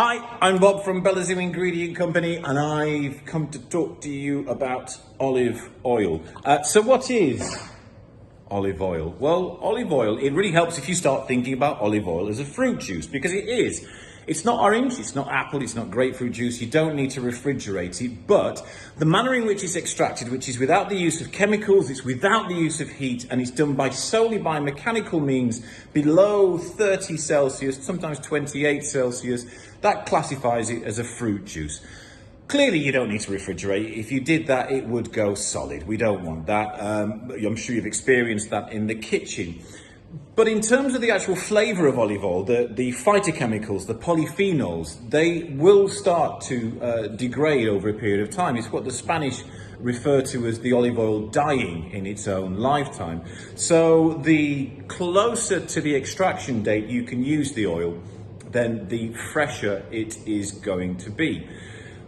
Hi, I'm Bob from Belazu Ingredient Company, and I've come to talk to you about olive oil. So what is olive oil? Well, olive oil, it really helps if you start thinking about olive oil as a fruit juice, because it is. It's not orange, it's not apple, it's not grapefruit juice. You don't need to refrigerate it, but the manner in which it's extracted, which is without the use of chemicals, it's without the use of heat, and it's done solely by mechanical means below 30 Celsius, sometimes 28 Celsius, that classifies it as a fruit juice. Clearly, you don't need to refrigerate. If you did that, it would go solid. We don't want that. I'm sure you've experienced that in the kitchen. But in terms of the actual flavour of olive oil, the phytochemicals, the polyphenols, they will start to degrade over a period of time. It's what the Spanish refer to as the olive oil dying in its own lifetime. So the closer to the extraction date you can use the oil, then the fresher it is going to be.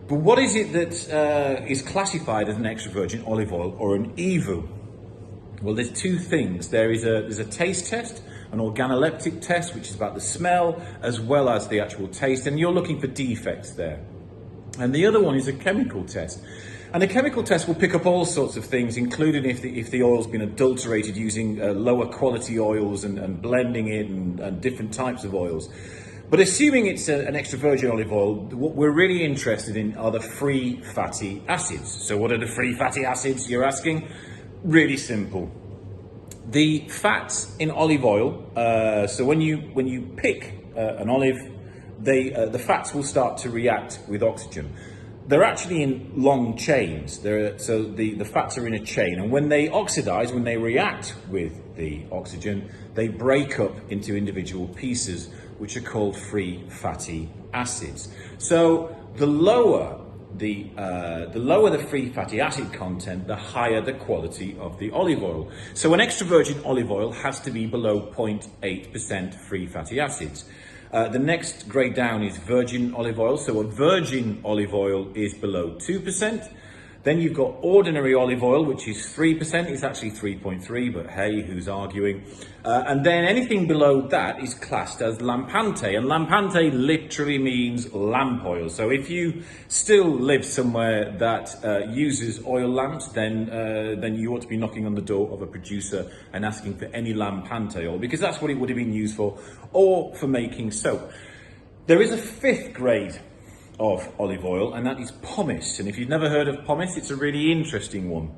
But what is it that is classified as an extra virgin olive oil or an EVU? Well, there's two things. There's a taste test, an organoleptic test, which is about the smell as well as the actual taste, and you're looking for defects there. And the other one is a chemical test. And a chemical test will pick up all sorts of things, including if the oil's been adulterated using lower quality oils and blending it and different types of oils. But assuming it's an extra virgin olive oil, what we're really interested in are the free fatty acids. So what are the free fatty acids, you're asking? Really simple. The fats in olive oil, so when you pick an olive, the fats will start to react with oxygen. They're actually in long chains. So the fats are in a chain, and when they oxidize, when they react with the oxygen, they break up into individual pieces, which are called free fatty acids. So the lower the free fatty acid content, the higher the quality of the olive oil. So an extra virgin olive oil has to be below 0.8% free fatty acids. The next grade down is virgin olive oil. So a virgin olive oil is below 2%. Then you've got ordinary olive oil, which is 3%. It's actually 3.3, but hey, who's arguing? And then anything below that is classed as lampante. And lampante literally means lamp oil. So if you still live somewhere that uses oil lamps, then you ought to be knocking on the door of a producer and asking for any lampante oil, because that's what it would have been used for, or for making soap. There is a fifth grade of olive oil, and that is pomace. And if you've never heard of pomace, it's a really interesting one.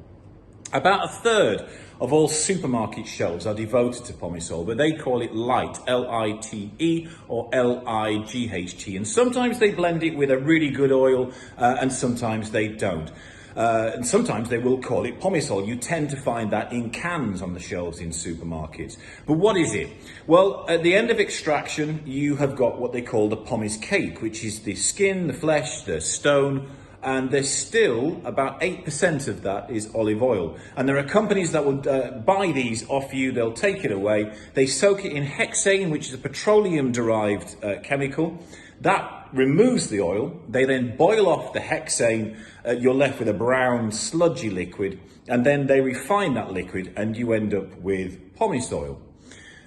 About a third of all supermarket shelves are devoted to pomace oil, but they call it light, L-I-T-E or L-I-G-H-T. And sometimes they blend it with a really good oil, and sometimes they don't. And sometimes they will call it pomace oil. You tend to find that in cans on the shelves in supermarkets. But what is it? Well, at the end of extraction, you have got what they call the pomace cake, which is the skin, the flesh, the stone, and there's still about 8% of that is olive oil. And there are companies that will buy these off you, they'll take it away, they soak it in hexane, which is a petroleum-derived chemical. That removes the oil. They then boil off the hexane. You're left with a brown sludgy liquid, and then they refine that liquid and you end up with pomace oil.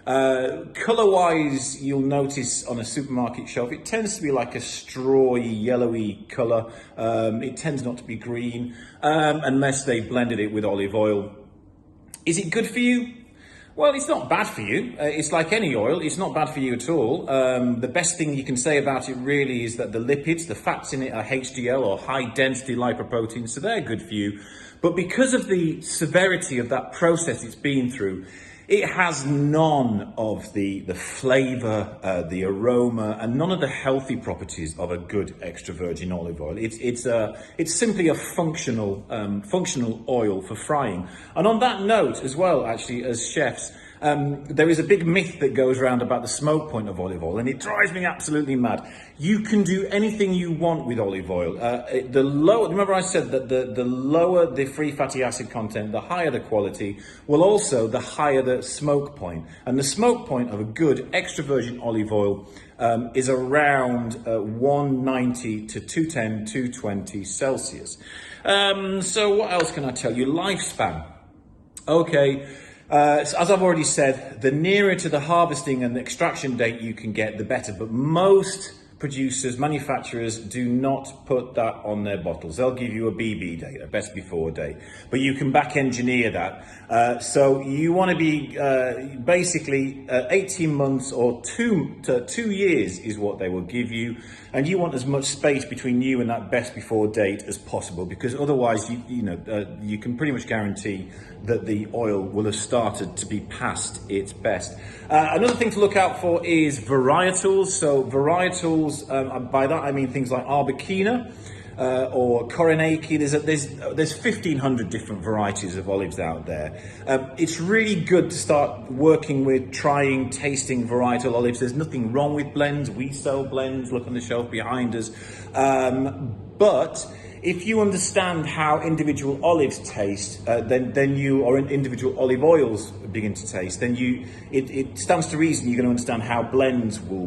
Colour-wise, you'll notice on a supermarket shelf, it tends to be like a strawy, yellowy colour. It tends not to be green, unless they blended it with olive oil. Is it good for you? Well, it's not bad for you. It's like any oil. It's not bad for you at all. The best thing you can say about it really is that the lipids, the fats in it are HDL or high density lipoproteins, so they're good for you. But because of the severity of that process it's been through, it has none of the flavour, the aroma, and none of the healthy properties of a good extra virgin olive oil. It's simply a functional oil for frying. And on that note as well, actually, as chefs, there is a big myth that goes around about the smoke point of olive oil, and it drives me absolutely mad. You can do anything you want with olive oil. Remember I said that the lower the free fatty acid content, the higher the quality, well also the higher the smoke point. And the smoke point of a good extra virgin olive oil is around 190 to 210, 220 Celsius. So what else can I tell you? Lifespan. Okay. So as I've already said, the nearer to the harvesting and the extraction date you can get, the better. But most producers, manufacturers do not put that on their bottles. They'll give you a BB date, a best before date, but you can back engineer that. So you want to be basically 18 months or 2 years is what they will give you, and you want as much space between you and that best before date as possible, because otherwise you can pretty much guarantee that the oil will have started to be past its best. Another thing to look out for is varietals. So varietals, by that I mean things like Arbequina or Koronaki. There's 1,500 different varieties of olives out there. It's really good to start working with, trying, tasting varietal olives. There's nothing wrong with blends. We sell blends. Look on the shelf behind us. But if you understand how individual olives taste, or individual olive oils begin to taste, then it stands to reason you're going to understand how blends will